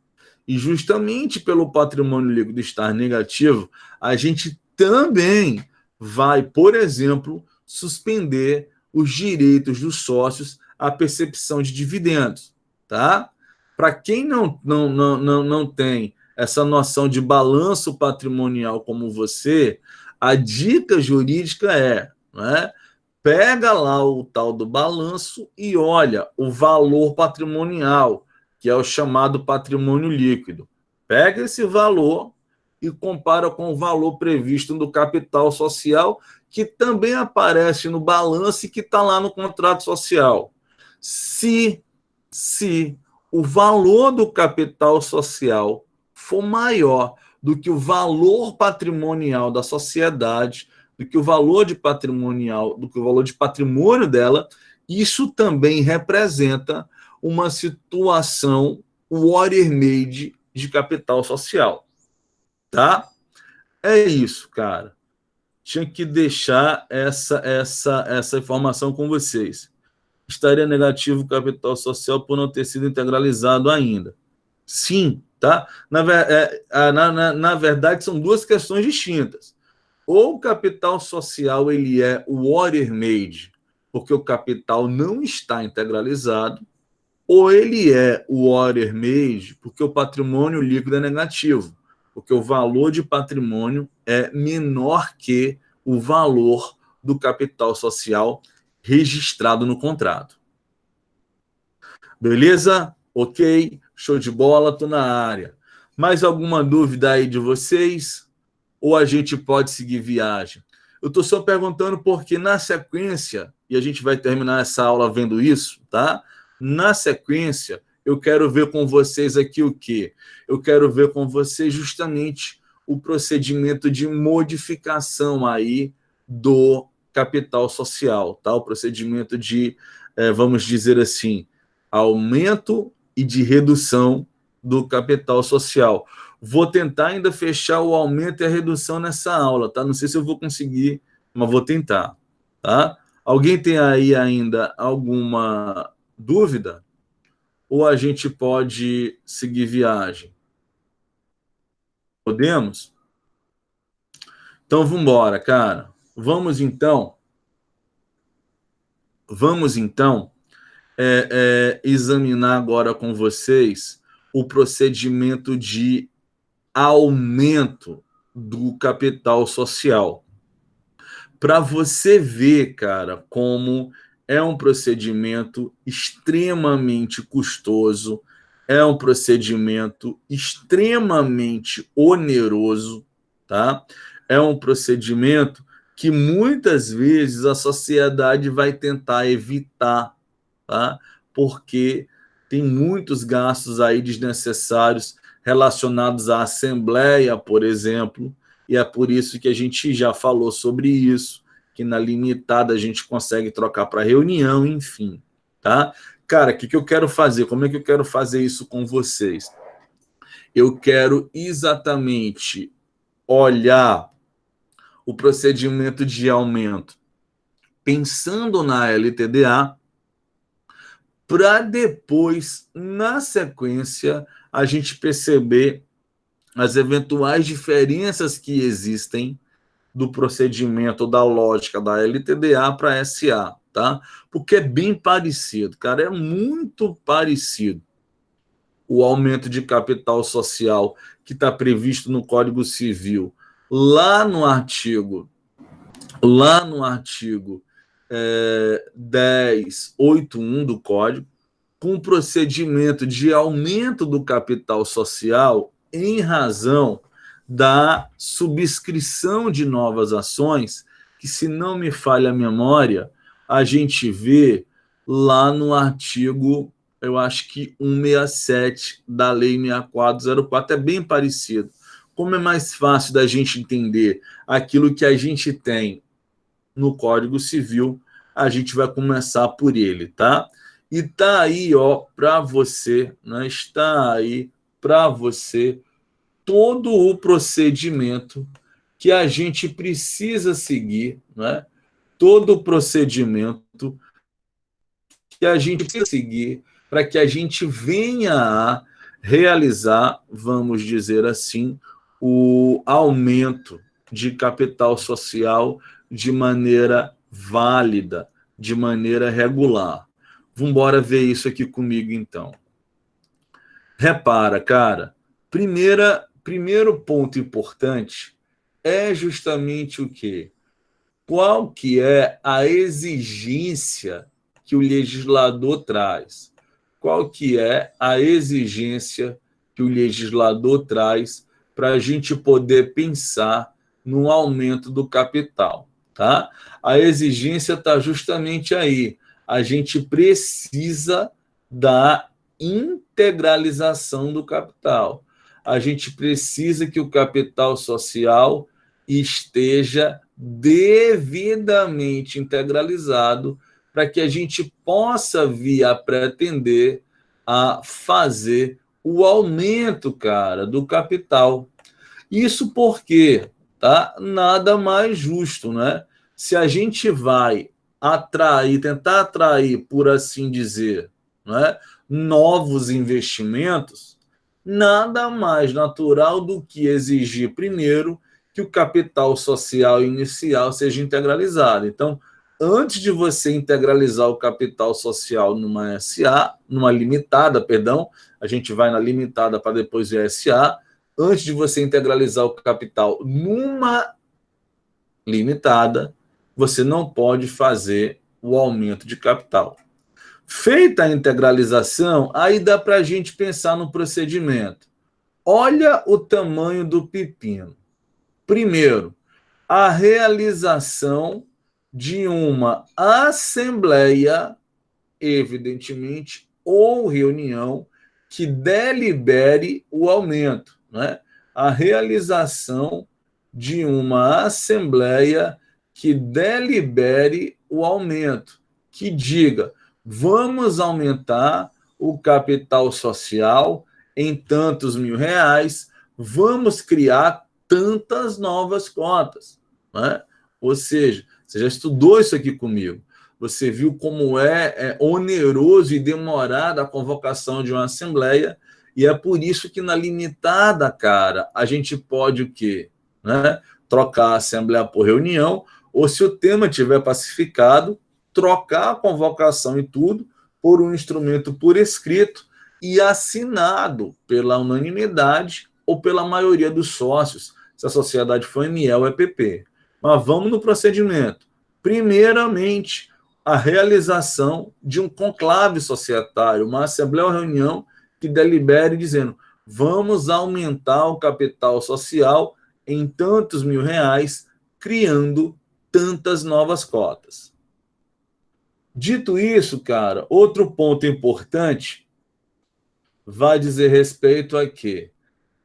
E justamente pelo patrimônio líquido estar negativo, a gente também vai, por exemplo, suspender os direitos dos sócios à percepção de dividendos. Tá? Para quem não tem essa noção de balanço patrimonial como você, a dica jurídica é, né, pega lá o tal do balanço e olha o valor patrimonial, que é o chamado patrimônio líquido. Pega esse valor e compara com o valor previsto no capital social, que também aparece no balanço e que está lá no contrato social. Se o valor do capital social for maior do que o valor patrimonial da sociedade, do que o valor de patrimônio dela, isso também representa uma situação order-made de capital social. Tá? É isso, cara. Tinha que deixar essa informação com vocês. Estaria negativo o capital social por não ter sido integralizado ainda. Sim, tá? Na verdade, são duas questões distintas. Ou o capital social ele é o order-made, porque o capital não está integralizado, ou ele é o order-made, porque o patrimônio líquido é negativo, porque o valor de patrimônio é menor que o valor do capital social registrado no contrato. Beleza? Ok? Show de bola, tô na área. Mais alguma dúvida aí de vocês? Ou a gente pode seguir viagem? Eu estou só perguntando porque na sequência, e a gente vai terminar essa aula vendo isso, tá? Na sequência, eu quero ver com vocês aqui o quê? Eu quero ver com vocês justamente o procedimento de modificação aí do capital social, tá? O procedimento de, vamos dizer assim, aumento e de redução do capital social. Vou tentar ainda fechar o aumento e a redução nessa aula, tá? Não sei se eu vou conseguir, mas vou tentar, tá? Alguém tem aí ainda alguma dúvida? Ou a gente pode seguir viagem? Podemos? Então, vamos embora, cara. Vamos então examinar agora com vocês o procedimento de aumento do capital social. Para você ver, cara, como é um procedimento extremamente custoso, é um procedimento extremamente oneroso, tá? É um procedimento que muitas vezes a sociedade vai tentar evitar, tá? Porque tem muitos gastos aí desnecessários relacionados à assembleia, por exemplo, e é por isso que a gente já falou sobre isso, que na limitada a gente consegue trocar para reunião, enfim, tá? Cara, o que eu quero fazer? Como é que eu quero fazer isso com vocês? Eu quero exatamente olhar o procedimento de aumento pensando na LTDA, para depois, na sequência, a gente perceber as eventuais diferenças que existem do procedimento da lógica da LTDA para a SA, tá? Porque é bem parecido, cara, é muito parecido. O aumento de capital social que está previsto no Código Civil, lá no artigo 1081 do Código, com procedimento de aumento do capital social em razão da subscrição de novas ações, que, se não me falha a memória, a gente vê lá no artigo, eu acho que 167 da Lei 6404, é bem parecido. Como é mais fácil da gente entender aquilo que a gente tem no Código Civil, a gente vai começar por ele, tá? E tá aí, ó, para você, né? Está aí para você todo o procedimento que a gente precisa seguir, né? Todo o procedimento que a gente precisa seguir para que a gente venha a realizar, vamos dizer assim, o aumento de capital social de maneira válida, de maneira regular. Vamos embora ver isso aqui comigo, então. Repara, cara, primeiro ponto importante é justamente o quê? Qual que é a exigência que o legislador traz? Qual que é a exigência que o legislador traz para a gente poder pensar no aumento do capital, tá? A exigência está justamente aí. A gente precisa da integralização do capital. A gente precisa que o capital social esteja devidamente integralizado para que a gente possa vir a pretender a fazer o aumento, cara, do capital. Isso porque, tá? Nada mais justo, né? Se a gente vai tentar atrair, por assim dizer, né, novos investimentos, nada mais natural do que exigir primeiro que o capital social inicial seja integralizado. Então, antes de você integralizar o capital social numa SA, numa limitada, perdão, a gente vai na limitada para depois ver a SA, antes de você integralizar o capital numa limitada, você não pode fazer o aumento de capital. Feita a integralização, aí dá para a gente pensar no procedimento. Olha o tamanho do pepino. Primeiro, a realização de uma assembleia, evidentemente, ou reunião que delibere o aumento, né? A realização de uma assembleia que delibere o aumento, que diga, vamos aumentar o capital social em tantos R$ 1.000, vamos criar tantas novas cotas, né? Ou seja, você já estudou isso aqui comigo. Você viu como é oneroso e demorada a convocação de uma assembleia, e é por isso que na limitada, cara, a gente pode o quê? Né? Trocar a assembleia por reunião, ou se o tema tiver pacificado, trocar a convocação e tudo por um instrumento por escrito e assinado pela unanimidade ou pela maioria dos sócios, se a sociedade for ME ou EPP. Mas vamos no procedimento. Primeiramente, a realização de um conclave societário, uma assembleia ou reunião que delibere dizendo, vamos aumentar o capital social em tantos R$ 1.000, criando tantas novas cotas. Dito isso, cara, outro ponto importante vai dizer respeito a que,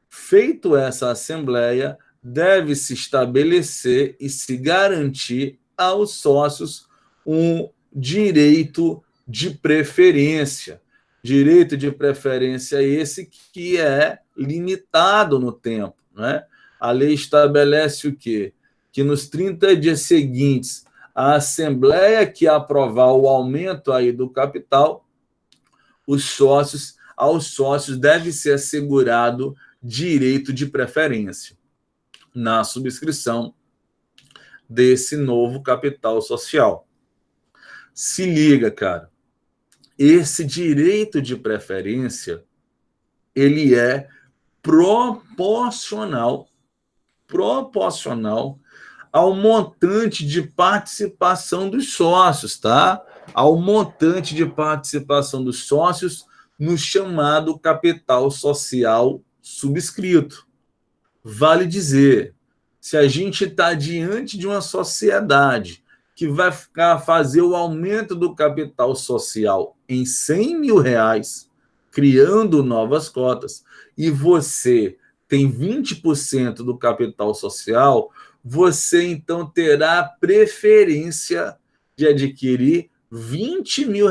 feito essa assembleia, deve-se estabelecer e se garantir aos sócios um direito de preferência. Direito de preferência esse que é limitado no tempo, né? A lei estabelece o quê? que nos 30 dias seguintes a Assembleia que aprovar o aumento aí do capital, aos sócios deve ser assegurado direito de preferência na subscrição desse novo capital social. Se liga, cara, esse direito de preferência, ele é proporcional ao montante de participação dos sócios, tá? Ao montante de participação dos sócios no chamado capital social subscrito. Vale dizer, se a gente está diante de uma sociedade que vai fazer o aumento do capital social em R$100 mil, criando novas cotas, e você tem 20% do capital social, você então terá preferência de adquirir R$20 mil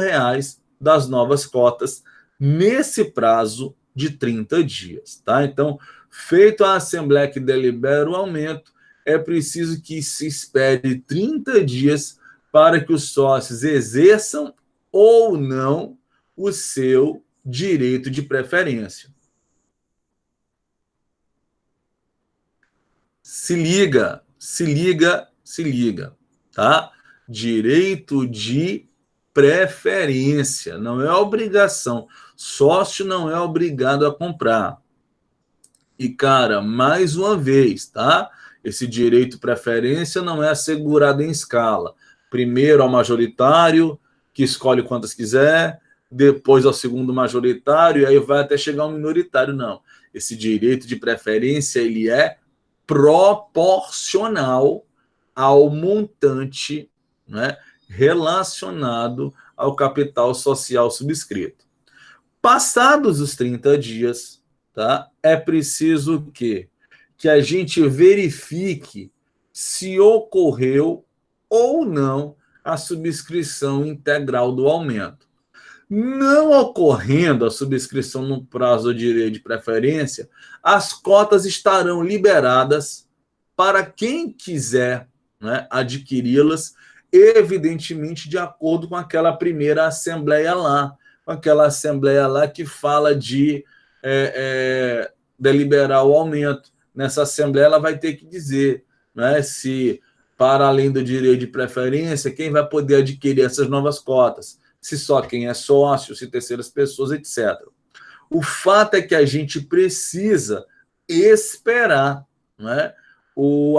das novas cotas nesse prazo de 30 dias, tá? Então, feito a Assembleia que delibera o aumento, é preciso que se espere 30 dias para que os sócios exerçam ou não o seu direito de preferência. Se liga, tá? Direito de preferência, não é obrigação. Sócio não é obrigado a comprar. E, cara, mais uma vez, tá? Esse direito de preferência não é assegurado em escala. Primeiro ao majoritário, que escolhe quantas quiser, depois ao segundo majoritário, e aí vai até chegar ao minoritário, não. Esse direito de preferência, ele é proporcional ao montante, né, relacionado ao capital social subscrito. Passados os 30 dias, tá, é preciso que a gente verifique se ocorreu ou não a subscrição integral do aumento. Não ocorrendo a subscrição no prazo de direito de preferência, as cotas estarão liberadas para quem quiser, né, adquiri-las, evidentemente de acordo com aquela primeira assembleia lá, que fala de deliberar o aumento. Nessa assembleia ela vai ter que dizer, né, se, para além do direito de preferência, quem vai poder adquirir essas novas cotas, se só quem é sócio, se terceiras pessoas, etc. O fato é que a gente precisa esperar, né,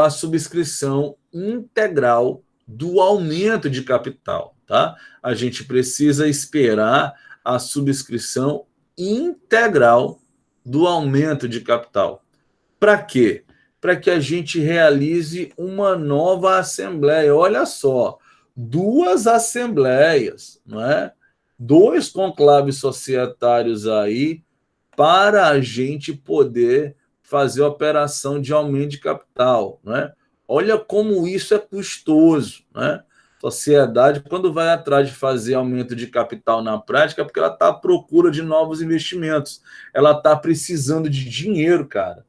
a subscrição integral do aumento de capital, tá? A gente precisa esperar a subscrição integral do aumento de capital. Para quê? Para que a gente realize uma nova assembleia. Olha só, 2 assembleias, não é? 2 conclaves societários aí para a gente poder fazer a operação de aumento de capital, não é? Olha como isso é custoso, né? Sociedade, quando vai atrás de fazer aumento de capital na prática, é porque ela está à procura de novos investimentos. Ela está precisando de dinheiro, cara.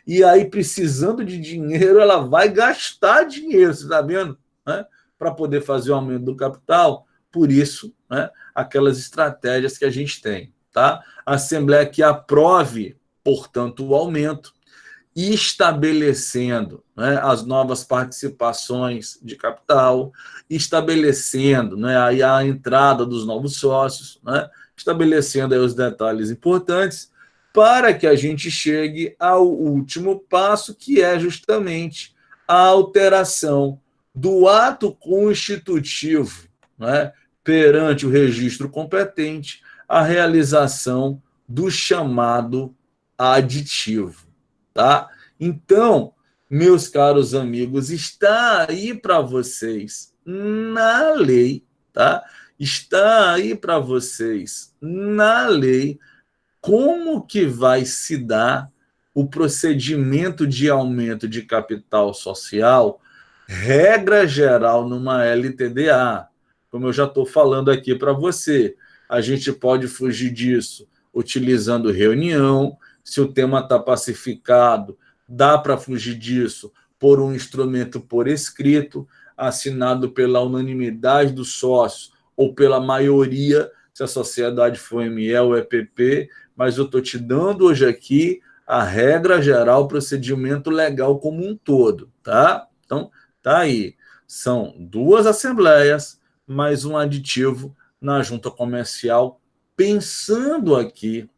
E aí, precisando de dinheiro, ela vai gastar dinheiro, você está vendo? Né? Para poder fazer o aumento do capital. Por isso, né, aquelas estratégias que a gente tem, tá? A Assembleia que aprove, portanto, o aumento, estabelecendo, né, as novas participações de capital, estabelecendo, né, aí a entrada dos novos sócios, né, estabelecendo aí os detalhes importantes para que a gente chegue ao último passo, que é justamente a alteração do ato constitutivo, né, perante o registro competente, a realização do chamado aditivo. Tá? Então, meus caros amigos, está aí para vocês na lei, tá? Está aí para vocês na lei como que vai se dar o procedimento de aumento de capital social, regra geral numa LTDA. Como eu já estou falando aqui para você, a gente pode fugir disso utilizando reunião. Se o tema está pacificado, dá para fugir disso por um instrumento por escrito, assinado pela unanimidade dos sócios ou pela maioria, se a sociedade for ME ou EPP, mas eu estou te dando hoje aqui a regra geral, procedimento legal como um todo, tá? Então, tá aí. São 2 assembleias, mais um aditivo na junta comercial, pensando aqui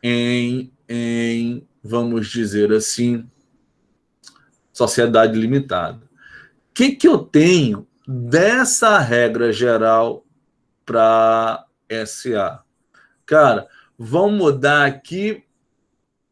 em, vamos dizer assim, sociedade limitada. O que eu tenho dessa regra geral para SA? Cara, vamos mudar aqui,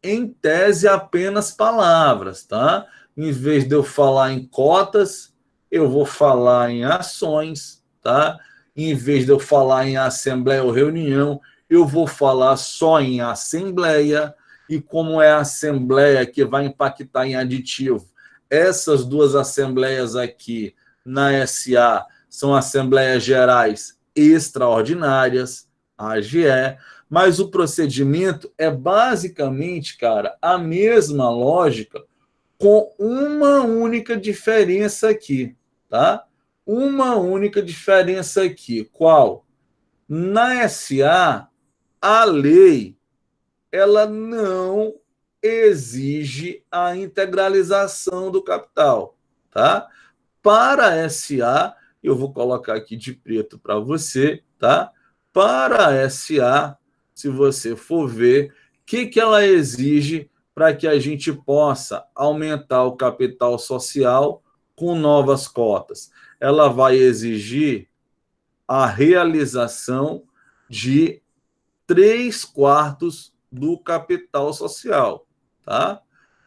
em tese, apenas palavras, tá? Em vez de eu falar em cotas, eu vou falar em ações, tá? Em vez de eu falar em assembleia ou reunião, eu vou falar só em assembleia. E como é a assembleia que vai impactar em aditivo, essas 2 assembleias aqui na SA são assembleias gerais extraordinárias, AGE, mas o procedimento é basicamente, cara, a mesma lógica, com uma única diferença aqui, tá? Uma única diferença aqui. Qual? Na SA, a lei, ela não exige a integralização do capital, tá? Para a SA, eu vou colocar aqui de preto para você, tá? Para a SA, se você for ver, o que ela exige para que a gente possa aumentar o capital social com novas cotas? Ela vai exigir a realização de 3/4 do capital social, tá?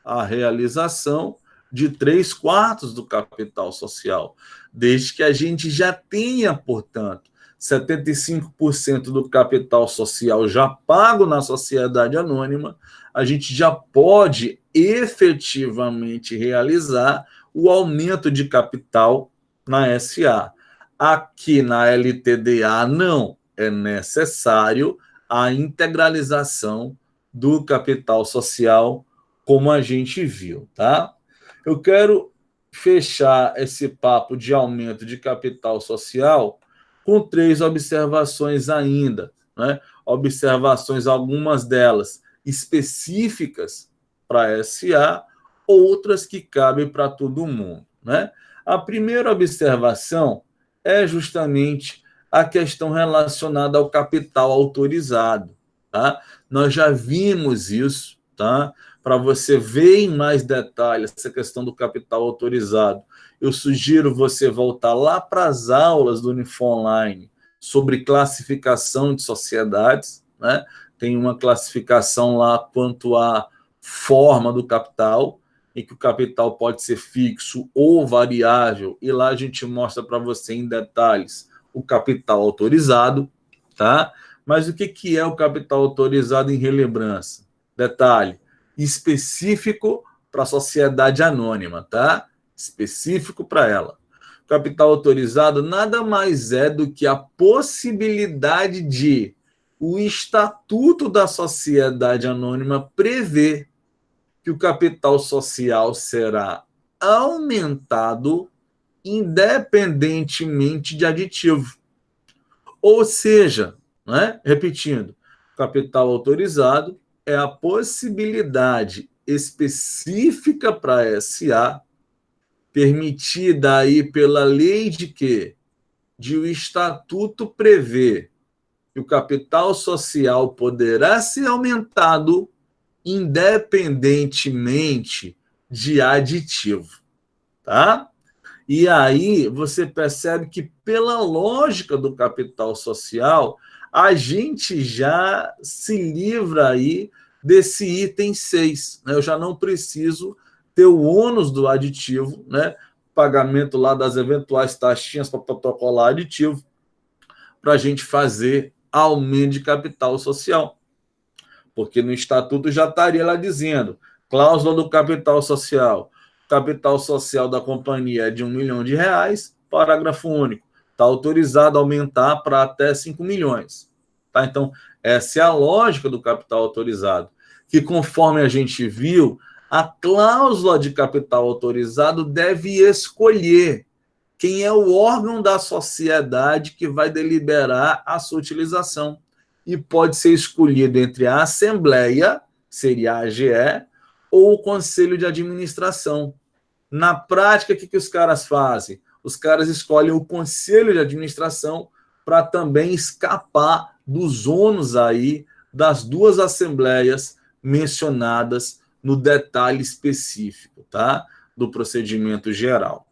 A realização de 3/4 do capital social, desde que a gente já tenha, portanto, 75% do capital social já pago na sociedade anônima, a gente já pode efetivamente realizar o aumento de capital na SA. Aqui na LTDA não é necessário a integralização do capital social, como a gente viu, tá? Eu quero fechar esse papo de aumento de capital social com 3 observações ainda, né? Observações, algumas delas específicas para a SA, outras que cabem para todo mundo, né? A primeira observação é justamente a questão relacionada ao capital autorizado, tá? Nós já vimos isso, tá? Para você ver em mais detalhes essa questão do capital autorizado, eu sugiro você voltar lá para as aulas do Unifonline sobre classificação de sociedades, né? Tem uma classificação lá quanto à forma do capital, em que o capital pode ser fixo ou variável, e lá a gente mostra para você em detalhes o capital autorizado, tá? Mas o que é o capital autorizado em relembrança? Detalhe, específico para a sociedade anônima, tá? Específico para ela. O capital autorizado nada mais é do que a possibilidade de o estatuto da sociedade anônima prever que o capital social será aumentado independentemente de aditivo. Ou seja, né? Repetindo, capital autorizado é a possibilidade específica para a SA, permitida aí pela lei de quê? De o estatuto prever que o capital social poderá ser aumentado independentemente de aditivo, tá? E aí você percebe que, pela lógica do capital social, a gente já se livra aí desse item 6, né? Eu já não preciso ter o ônus do aditivo, né? Pagamento lá das eventuais taxinhas para protocolar aditivo, para a gente fazer aumento de capital social. Porque no estatuto já estaria lá dizendo, cláusula do capital social da companhia é de R$1 milhão, parágrafo único, está autorizado a aumentar para até 5 milhões. Tá? Então, essa é a lógica do capital autorizado, que conforme a gente viu, A cláusula de capital autorizado deve escolher quem é o órgão da sociedade que vai deliberar a sua utilização. E pode ser escolhido entre a Assembleia, seria a AGE, ou o Conselho de Administração. Na prática, o que os caras fazem? Os caras escolhem o Conselho de Administração para também escapar dos ônus aí das duas assembleias mencionadas no detalhe específico, tá? Do procedimento geral.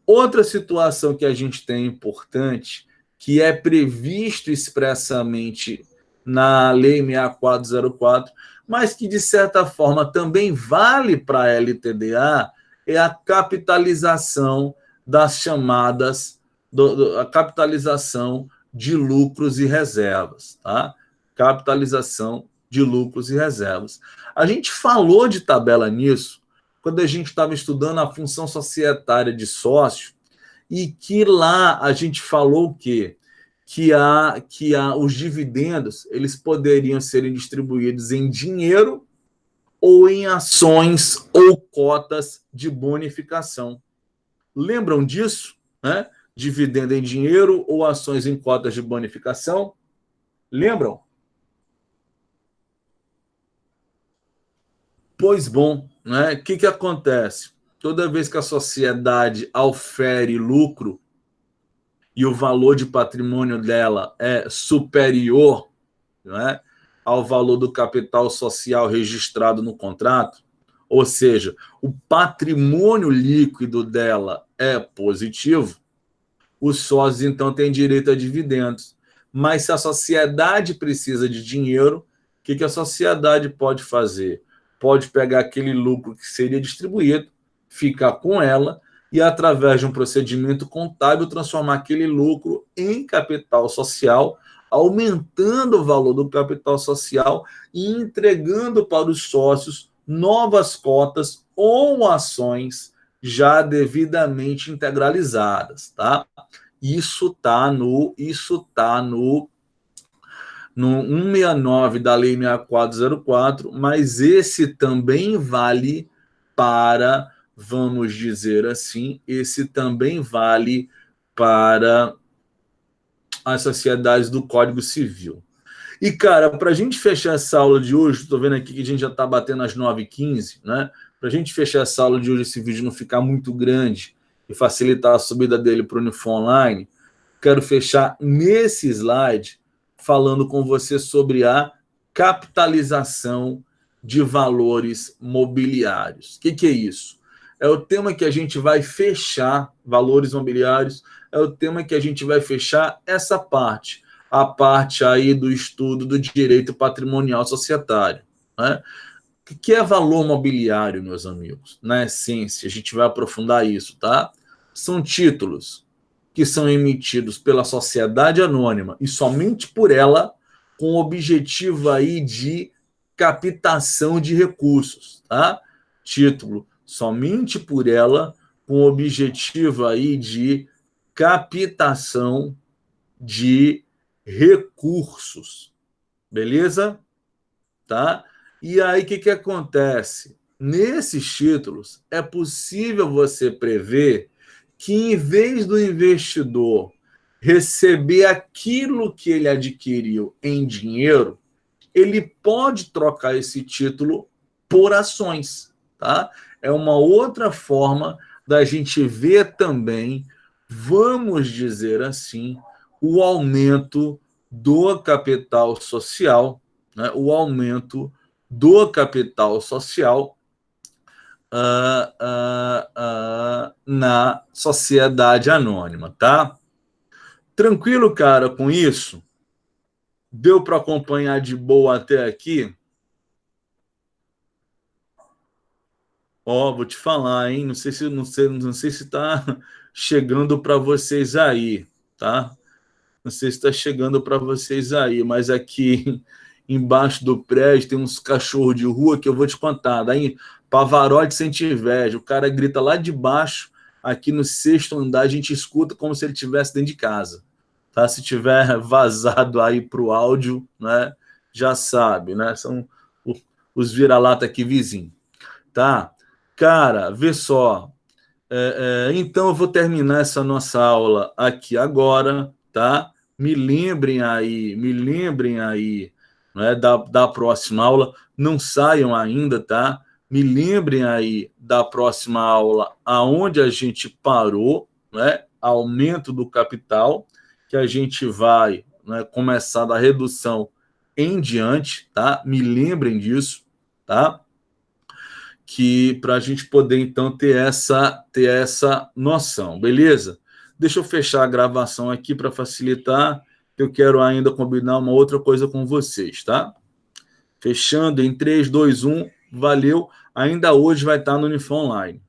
Outra situação que a gente tem importante, que é previsto expressamente na Lei 6404, mas que, de certa forma, também vale para a LTDA, é a capitalização das chamadas, a capitalização de lucros e reservas, tá? Capitalização de lucros e reservas. A gente falou de tabela nisso quando a gente estava estudando a função societária de sócio, e que lá a gente falou o quê? Que os dividendos eles poderiam serem distribuídos em dinheiro ou em ações ou cotas de bonificação. Lembram disso? Né? Dividendo em dinheiro ou ações em cotas de bonificação? Lembram? Pois bom, né? O que acontece? Toda vez que a sociedade aufere lucro e o valor de patrimônio dela é superior, né, ao valor do capital social registrado no contrato, ou seja, o patrimônio líquido dela é positivo, os sócios então têm direito a dividendos. Mas se a sociedade precisa de dinheiro, o que a sociedade pode fazer? Pode pegar aquele lucro que seria distribuído, ficar com ela e, através de um procedimento contábil, transformar aquele lucro em capital social, aumentando o valor do capital social e entregando para os sócios novas cotas ou ações já devidamente integralizadas, tá? Isso tá no 169 da Lei 6404, mas esse também vale para, vamos dizer assim, esse também vale para as sociedades do Código Civil. E, cara, para a gente fechar essa aula de hoje, estou vendo aqui que a gente já está batendo às 9h15, né? Para a gente fechar essa aula de hoje, esse vídeo não ficar muito grande e facilitar a subida dele para o Unifor Online, quero fechar nesse slide falando com você sobre a capitalização de valores mobiliários. O que é isso? É o tema que a gente vai fechar, valores mobiliários, é o tema que a gente vai fechar essa parte, a parte aí do estudo do direito patrimonial societário, né? O que é valor mobiliário, meus amigos? Na essência, a gente vai aprofundar isso, tá? São títulos que são emitidos pela sociedade anônima e somente por ela, com o objetivo aí de captação de recursos, tá? Título somente por ela, com o objetivo aí de captação de recursos, beleza? Tá? E aí, o que acontece? Nesses títulos, é possível você prever que, em vez do investidor receber aquilo que ele adquiriu em dinheiro, ele pode trocar esse título por ações, tá? É uma outra forma da gente ver também, vamos dizer assim, o aumento do capital social, né? O aumento do capital social na sociedade anônima, tá? Tranquilo, cara, com isso? Deu para acompanhar de boa até aqui? Ó, vou te falar, hein? Não sei se está chegando para vocês aí, tá? Não sei se está chegando para vocês aí, mas aqui embaixo do prédio tem uns cachorros de rua que eu vou te contar. Daí, Pavarotti sente inveja. O cara grita lá de baixo, aqui no sexto andar, a gente escuta como se ele estivesse dentro de casa. Tá? Se tiver vazado aí para o áudio, né, já sabe, né? São os vira-lata aqui vizinhos. tá? Cara, vê só. Então, eu vou terminar essa nossa aula aqui agora, tá? Me lembrem aí, né, da próxima aula. Não saiam ainda, tá? Me lembrem aí da próxima aula, aonde a gente parou, né? Aumento do capital, que a gente vai, né, começar da redução em diante, tá? Me lembrem disso, tá? Que para a gente poder então ter essa noção, beleza? Deixa eu fechar a gravação aqui para facilitar. Eu quero ainda combinar uma outra coisa com vocês, tá? Fechando em 3, 2, 1, valeu. Ainda hoje vai estar no Unifon Online.